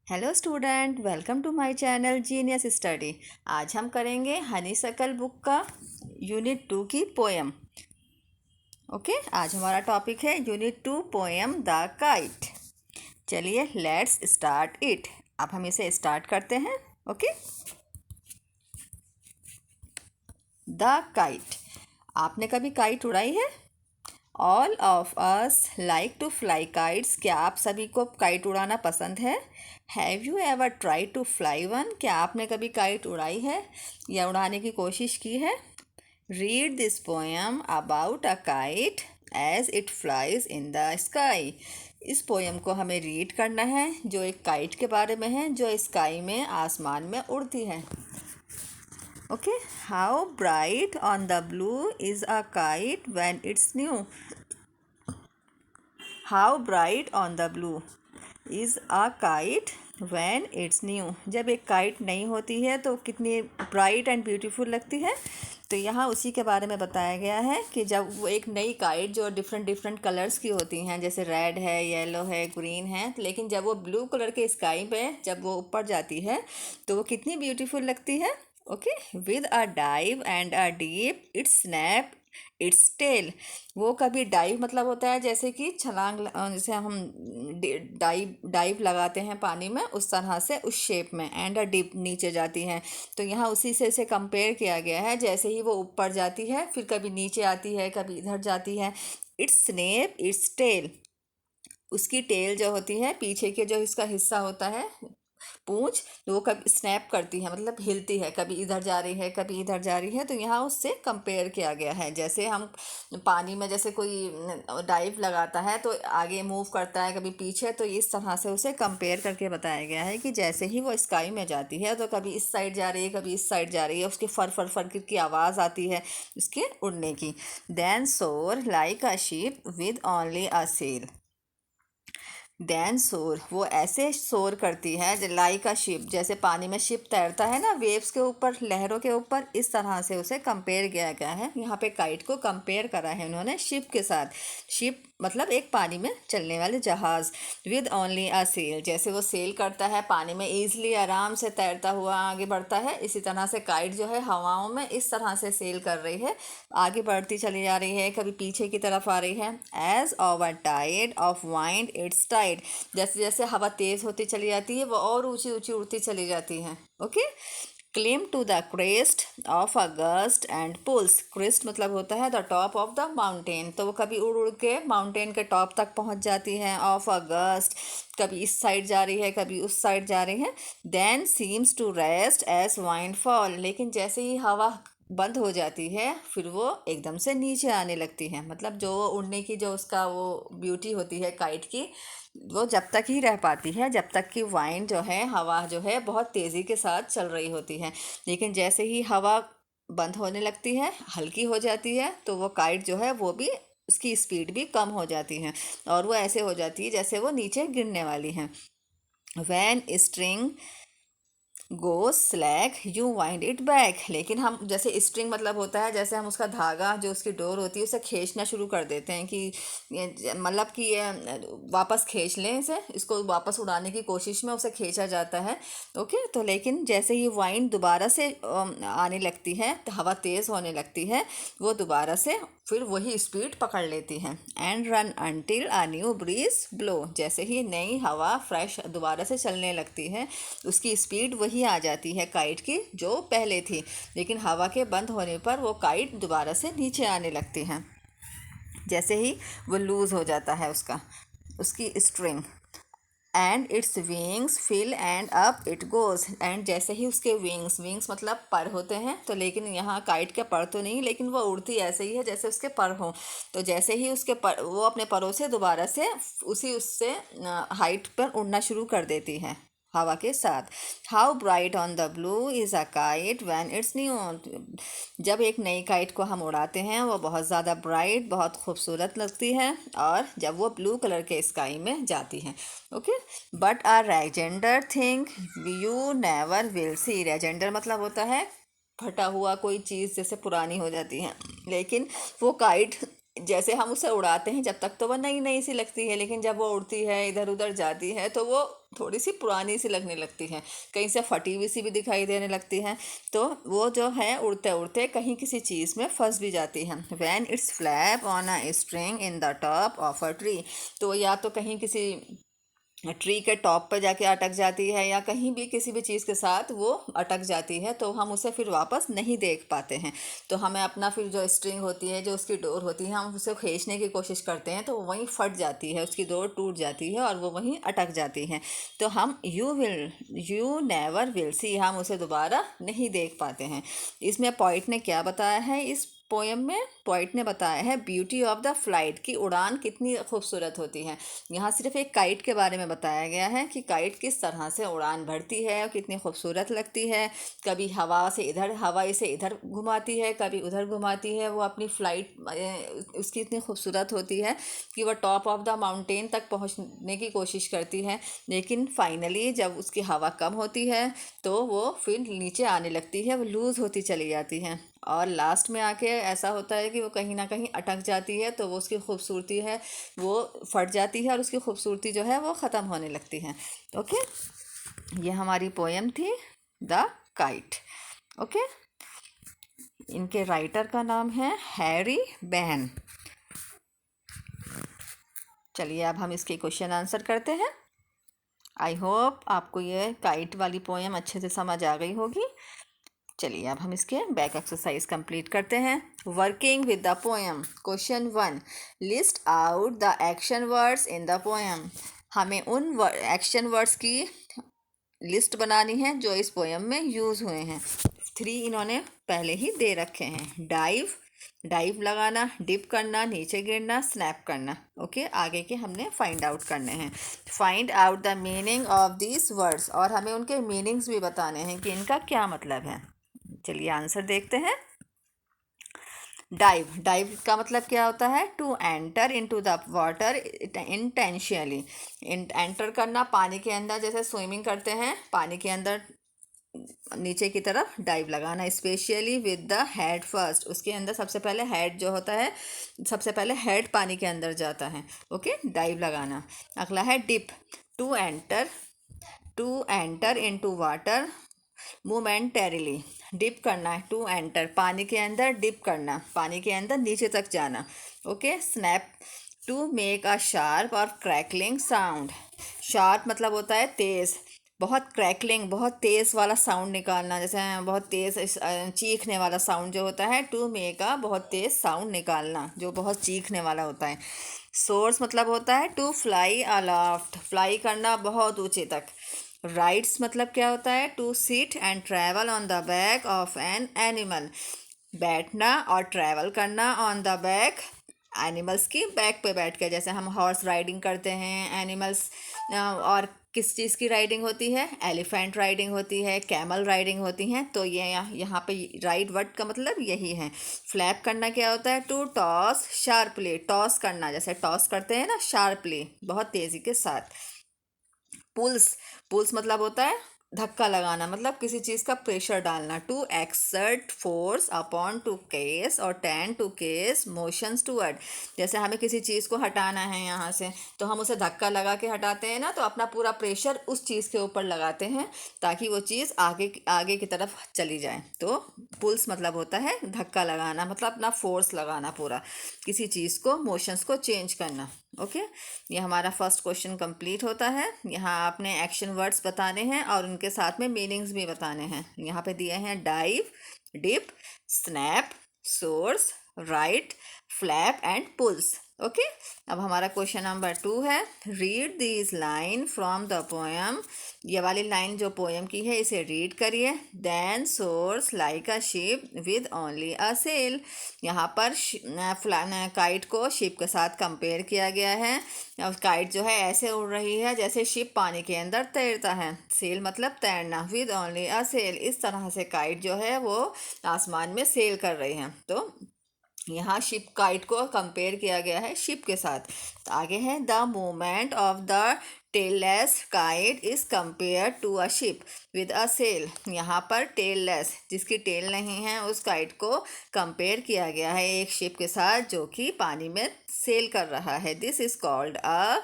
Hello student, welcome to my channel genius study. आज हम करेंगे हनीसकल बुक का यूनिट 2 की पोएम। ओके, आज हमारा टॉपिक है यूनिट 2 पोएम द काइट। चलिए लेट्स स्टार्ट इट। अब हम इसे स्टार्ट करते हैं। Okay, the kite. आपने कभी काइट उड़ाई है? All of us like to fly kites. क्या आप सभी को काइट उड़ाना पसंद है? Have you ever try to fly one? क्या आपने कभी काइट उड़ाई है या उड़ाने की कोशिश की है? Read this poem about a kite as it flies in the sky. इस पोएम को हमें रीड करना है जो एक काइट के बारे में है जो स्काई में, आसमान में उड़ती है। Okay, how bright on the blue is a kite when it's new. How bright on the blue is a kite when it's new. जब एक काइट नई होती है तो कितनी ब्राइट एंड ब्यूटीफुल लगती है। तो यहाँ उसी के बारे में बताया गया है कि जब वो एक नई काइट जो डिफरेंट डिफरेंट कलर्स की होती हैं, जैसे रेड है, येलो है, ग्रीन है, लेकिन जब वो ब्लू कलर के स्काई पे जब वो ऊपर जाती है तो वो कितनी ब्यूटीफुल लगती है। Okay, with a dive and a dip its snap its tail. वो कभी डाइव मतलब होता है जैसे कि छलांग जैसे हम डाइव डाइव लगाते हैं पानी में, उस तरह से उस शेप में, एंड अ डिप नीचे जाती हैं। तो यहाँ उसी से इसे कंपेयर किया गया है। जैसे ही वो ऊपर जाती है फिर कभी नीचे आती है, कभी इधर जाती है। Its snap its tail. उसकी टेल जो होती है, पीछे के जो इसका हिस्सा होता है, पूंछ, तो वो कभी स्नैप करती है, मतलब हिलती है, कभी इधर जा रही है, कभी इधर जा रही है। तो यहाँ उससे कंपेयर किया गया है। जैसे हम पानी में जैसे कोई डाइव लगाता है तो आगे मूव करता है, कभी पीछे, तो इस तरह से उसे कंपेयर करके बताया गया है कि जैसे ही वो स्काई में जाती है तो कभी इस साइड जा रही है, कभी इस साइड जा रही है, उसके फर फर फर की आवाज़ आती है उसके उड़ने की। Then soar like a ship with only a sail. Then soar, वो ऐसे शोर करती है लाइक अ शिप, जैसे पानी में शिप तैरता है ना, वेव्स के ऊपर, लहरों के ऊपर, इस तरह से उसे कंपेयर किया गया है। यहाँ पे काइट को कंपेयर करा है उन्होंने शिप के साथ। शिप मतलब एक पानी में चलने वाले जहाज। विद ओनली अ सेल, जैसे वो सेल करता है पानी में, ईजिली आराम से तैरता हुआ आगे बढ़ता है, इसी तरह से काइट जो है हवाओं में इस तरह से सेल कर रही है, आगे बढ़ती चली जा रही है, कभी पीछे की तरफ आ रही है। As over tide of wind its tide. जैसे जैसे हवा तेज होती चली जाती है वो और ऊंची ऊंची उड़ती चली जाती है। Okay, climbs to the crest of a gust and pulls. Crest मतलब होता है the top of the mountain, तो वो कभी उड़ उड़ के माउंटेन के टॉप तक पहुंच जाती है। ऑफ अ गस्ट, कभी इस साइड जा रही है, कभी उस साइड जा रही है। Then seems to rest as wind fall, लेकिन जैसे ही हवा बंद हो जाती है फिर वो एकदम से नीचे आने लगती है। मतलब जो उड़ने की जो उसका वो ब्यूटी होती है काइट की, वो जब तक ही रह पाती है जब तक कि वाइंड जो है, हवा जो है, बहुत तेज़ी के साथ चल रही होती है। लेकिन जैसे ही हवा बंद होने लगती है, हल्की हो जाती है, तो वो काइट जो है वो भी, उसकी स्पीड भी कम हो जाती है और वो ऐसे हो जाती है जैसे वो नीचे गिरने वाली हैं। When string go slack you wind it back. लेकिन हम जैसे स्ट्रिंग मतलब होता है जैसे हम उसका धागा, जो उसकी डोर होती है, उसे खींचना शुरू कर देते हैं कि मतलब कि ये वापस खींच लें इसे, इसको वापस उड़ाने की कोशिश में उसे खींचा जाता है। ओके, तो लेकिन जैसे ही वाइंड दोबारा से आने लगती है, तो हवा तेज़ होने लगती है, वो दोबारा से फिर वही स्पीड पकड़ लेती है। And run until a new breeze blow. जैसे ही नई हवा फ्रेश दोबारा से चलने लगती है, उसकी स्पीड वही आ जाती है काइट की जो पहले थी, लेकिन हवा के बंद होने पर वो काइट दोबारा से नीचे आने लगती है। जैसे ही वो लूज़ हो जाता है उसका, उसकी string. And its wings fill and up it goes. एंड जैसे ही उसके विंग्स, विंग्स मतलब पर होते हैं, तो लेकिन यहाँ काइट के पर तो नहीं, लेकिन वो उड़ती ऐसे ही है जैसे उसके पर हों। तो जैसे ही उसके पर, वो अपने परों से दोबारा से उसी उससे हाइट पर उड़ना शुरू कर देती है हवा के साथ। How bright on the blue is a kite when it's new. जब एक नई काइट को हम उड़ाते हैं वो बहुत ज़्यादा ब्राइट, बहुत खूबसूरत लगती है, और जब वो ब्लू कलर के स्काई में जाती है। ओके, बट आ रेजेंडर thing you never will see. रेजेंडर मतलब होता है फटा हुआ कोई चीज़, जैसे पुरानी हो जाती है, लेकिन वो काइट जैसे हम उसे उड़ाते हैं जब तक तो वह नई नई सी लगती है, लेकिन जब वो उड़ती है इधर उधर जाती है तो वो थोड़ी सी पुरानी सी लगने लगती है, कहीं से फटी हुई सी भी दिखाई देने लगती है। तो वो जो है उड़ते उड़ते कहीं किसी चीज़ में फंस भी जाती है। When it's flap on a string in the top of a tree, तो या तो कहीं किसी ट्री के टॉप पर जाके अटक जाती है या कहीं भी किसी भी चीज़ के साथ वो अटक जाती है, तो हम उसे फिर वापस नहीं देख पाते हैं। तो हमें अपना फिर जो स्ट्रिंग होती है, जो उसकी डोर होती है, हम उसे खींचने की कोशिश करते हैं तो वो वहीं फट जाती है, उसकी डोर टूट जाती है और वो वहीं अटक जाती है। तो हम यू नेवर विल सी, हम उसे दोबारा नहीं देख पाते हैं। इसमें पोइट ने क्या बताया है, इस पोएम में पोइट ने बताया है ब्यूटी ऑफ द फ्लाइट, की उड़ान कितनी खूबसूरत होती है। यहाँ सिर्फ एक काइट के बारे में बताया गया है कि काइट किस तरह से उड़ान भरती है और कितनी खूबसूरत लगती है। कभी हवा इसे इधर घुमाती है, कभी उधर घुमाती है। वो अपनी फ़्लाइट उसकी इतनी खूबसूरत होती है कि वह टॉप ऑफ द माउंटेन तक पहुँचने की कोशिश करती है, लेकिन फाइनली जब उसकी हवा कम होती है तो वो फिर नीचे आने लगती है, वो लूज़ होती चली जाती है और लास्ट में आके ऐसा होता है कि वो कहीं ना कहीं अटक जाती है, तो वो उसकी खूबसूरती है वो फट जाती है और उसकी खूबसूरती जो है वो ख़त्म होने लगती है। ओके, ये हमारी पोएम थी द काइट। ओके, इनके राइटर का नाम है हैरी बैन। चलिए अब हम इसके क्वेश्चन आंसर करते हैं। आई होप आपको ये काइट वाली पोएम अच्छे से समझ आ गई होगी। चलिए अब हम इसके बैक एक्सरसाइज कंप्लीट करते हैं। Working with the poem. Question 1, list out the action words in the poem. हमें उन एक्शन वर्ड्स की लिस्ट बनानी है जो इस पोएम में यूज़ हुए हैं। 3 इन्होंने पहले ही दे रखे हैं। डाइव लगाना, डिप करना, नीचे गिरना, स्नैप करना। ओके, आगे के हमने फाइंड आउट करने हैं। Find out the meaning of these words, और हमें उनके मीनिंग्स भी बताने हैं कि इनका क्या मतलब है। चलिए आंसर देखते हैं। डाइव का मतलब क्या होता है, to enter into the water intentionally. Enter करना पानी के अंदर, जैसे स्विमिंग करते हैं पानी के अंदर नीचे की तरफ डाइव लगाना। Specially with the head first, उसके अंदर सबसे पहले हेड जो होता है, सबसे पहले हेड पानी के अंदर जाता है। ओके, डाइव लगाना। अगला है dip, to enter into water momentarily. Dip करना है, टू एंटर पानी के अंदर, डिप करना पानी के अंदर नीचे तक जाना। Okay, snap, to make a sharp और क्रैकलिंग साउंड। शार्प मतलब होता है तेज़, बहुत क्रैकलिंग बहुत तेज़ वाला साउंड निकालना, जैसे बहुत तेज़ चीखने वाला साउंड जो होता है। टू मेक अ, बहुत तेज़ साउंड निकालना जो बहुत चीखने वाला होता है। सोर्स मतलब होता है टू फ्लाई अलाफ्ट, फ्लाई करना बहुत ऊंचे तक। राइड्स मतलब क्या होता है, to sit and travel on the back of an animal, बैठना और ट्रैवल करना ऑन द बैक, एनिमल्स की बैक पे बैठ के, जैसे हम हॉर्स राइडिंग करते हैं एनिमल्स। और किस चीज़ की राइडिंग होती है, एलिफेंट राइडिंग होती है, कैमल राइडिंग होती हैं। तो ये यहाँ पे राइड वर्ड का मतलब यही है। फ्लैप करना क्या होता है, टू टॉस शार्पली, टॉस करना जैसे टॉस करते हैं ना शार्पली, बहुत तेज़ी के साथ। पुल्स मतलब होता है धक्का लगाना, मतलब किसी चीज़ का प्रेशर डालना। To exert force upon to cause और tend to cause motions toward, जैसे हमें किसी चीज़ को हटाना है यहाँ से, तो हम उसे धक्का लगा के हटाते हैं ना, तो अपना पूरा प्रेशर उस चीज़ के ऊपर लगाते हैं ताकि वो चीज़ आगे आगे की तरफ चली जाए। तो पुल्स मतलब होता है धक्का लगाना, मतलब अपना फोर्स लगाना पूरा, किसी चीज़ को मोशंस को चेंज करना। ओके, ये हमारा फर्स्ट क्वेश्चन कंप्लीट होता है। यहाँ आपने एक्शन वर्ड्स बताने हैं और उनके साथ में मीनिंग्स भी बताने हैं। यहाँ पे दिए हैं dive, dip, snap, soars, ride, flap and pulls. Okay, अब हमारा क्वेश्चन नंबर 2 है, read this line from the poem. ये वाली लाइन जो पोएम की है इसे रीड करिए। Then soars like a ship with only a sail. यहाँ पर काइट को शिप के साथ कंपेयर किया गया है। काइट जो है ऐसे उड़ रही है जैसे शिप पानी के अंदर तैरता है। सेल मतलब तैरना, विद ओनली अ सेल, इस तरह से काइट जो है वो आसमान में सेल कर रही है। तो यहाँ शिप, काइट को कंपेयर किया गया है शिप के साथ। तो आगे है the movement of the tailless kite is compare to a ship with a sail. यहाँ पर टेललेस, जिसकी टेल नहीं है, उस काइट को कंपेयर किया गया है एक शिप के साथ जो कि पानी में सेल कर रहा है। This is called a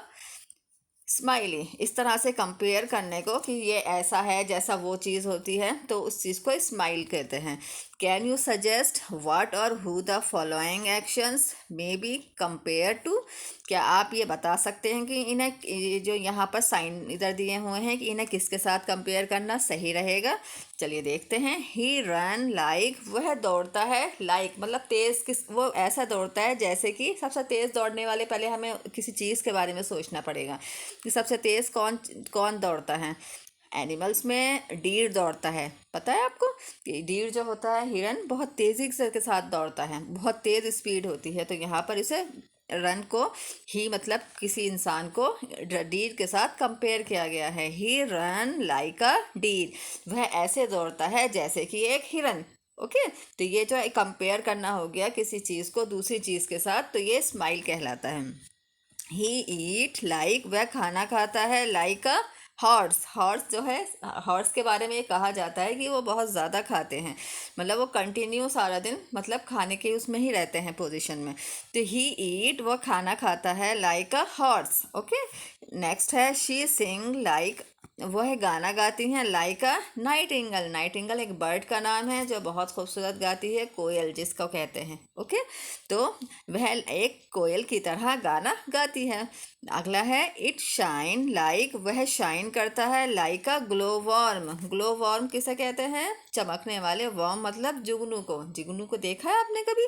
smiley. इस तरह से कंपेयर करने को कि ये ऐसा है जैसा वो चीज़ होती है, तो उस चीज़ को स्माइल कहते हैं। Can you suggest what or who the following actions may be compare to. क्या आप ये बता सकते हैं कि इन्हें, ये जो यहाँ पर साइन इधर दिए हुए हैं, कि इन्हें किसके साथ कंपेयर करना सही रहेगा। चलिए देखते हैं। ही रन लाइक, वह दौड़ता है, लाइक मतलब तेज़, किस वो ऐसा दौड़ता है जैसे कि सबसे तेज़ दौड़ने वाले, पहले हमें किसी चीज़ के बारे में सोचना पड़ेगा कि सबसे तेज़ कौन कौन दौड़ता है। एनिमल्स में डीर दौड़ता है, पता है आपको कि डीर जो होता है, हिरन, बहुत तेज़ी से के साथ दौड़ता है, बहुत तेज़ स्पीड होती है। तो यहाँ पर इसे रन को ही मतलब किसी इंसान को डीर के साथ कंपेयर किया गया है। He run like a deer, वह ऐसे दौड़ता है जैसे कि एक हिरन। ओके, तो ये जो कंपेयर करना हो गया किसी चीज़ को दूसरी चीज़ के साथ, तो ये स्माइल कहलाता है। ही ईट लाइक, वह खाना खाता है, लाइक अ हॉर्स। हॉर्स जो है, हॉर्स के बारे में ये कहा जाता है कि वो बहुत ज़्यादा खाते हैं, मतलब वो कंटिन्यू सारा दिन मतलब खाने के उसमें ही रहते हैं, पोजीशन में। तो ही ईट, वो खाना खाता है, like a horse. Okay, next है शी सिंग लाइक, वह गाना गाती हैं, लाइक अ नाइटिंगल। नाइटिंगल एक बर्ड का नाम है जो बहुत खूबसूरत गाती है, कोयल जिसको कहते हैं। ओके, तो वह एक कोयल की तरह गाना गाती है। अगला है इट शाइन लाइक, वह शाइन करता है, like a glow worm. Glow worm किसे कहते हैं? चमकने वाले, वर्म मतलब जुगनू को। जुगनू को देखा है आपने कभी?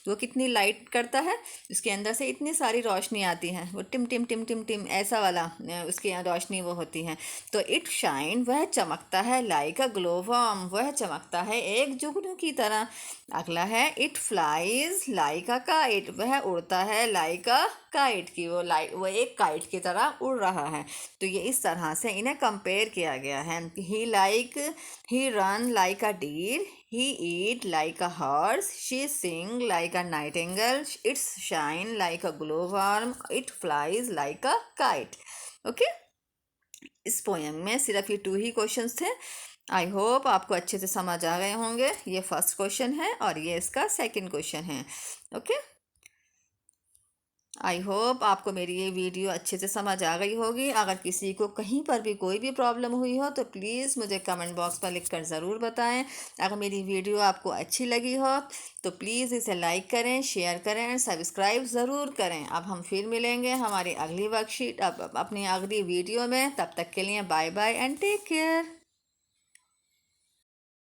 वो कितनी लाइट करता है, उसके अंदर से इतनी सारी रोशनी आती है, वो टिम टिम टिम टिम टिम ऐसा वाला उसकी रोशनी वो होती है। तो इट शाइन, वह चमकता है, लाइक अ ग्लो वर्म, वह चमकता है एक जुगनू की तरह। अगला है it flies like a kite, वह उड़ता है, लाइक अ काइट, की वो एक काइट की तरह उड़ रहा है। तो ये इस तरह से इन्हें कंपेयर किया गया है। He run like a deer, he eat like a horse, she sing like a nightingale, it's shine like a glow worm, it flies like a kite. Okay, इस पोएम में सिर्फ ये 2 ही क्वेश्चंस थे। आई होप आपको अच्छे से समझ आ गए होंगे। ये फर्स्ट क्वेश्चन है और ये इसका सेकंड क्वेश्चन है। ओके, आई होप आपको मेरी ये वीडियो अच्छे से समझ आ गई होगी। अगर किसी को कहीं पर भी कोई भी प्रॉब्लम हुई हो तो प्लीज़ मुझे कमेंट बॉक्स पर लिखकर ज़रूर बताएं। अगर मेरी वीडियो आपको अच्छी लगी हो तो प्लीज़ इसे लाइक करें, शेयर करें और सब्सक्राइब ज़रूर करें। अब हम फिर मिलेंगे हमारी अगली वर्कशीट, अब अपनी अगली वीडियो में। तब तक के लिए bye bye and take care.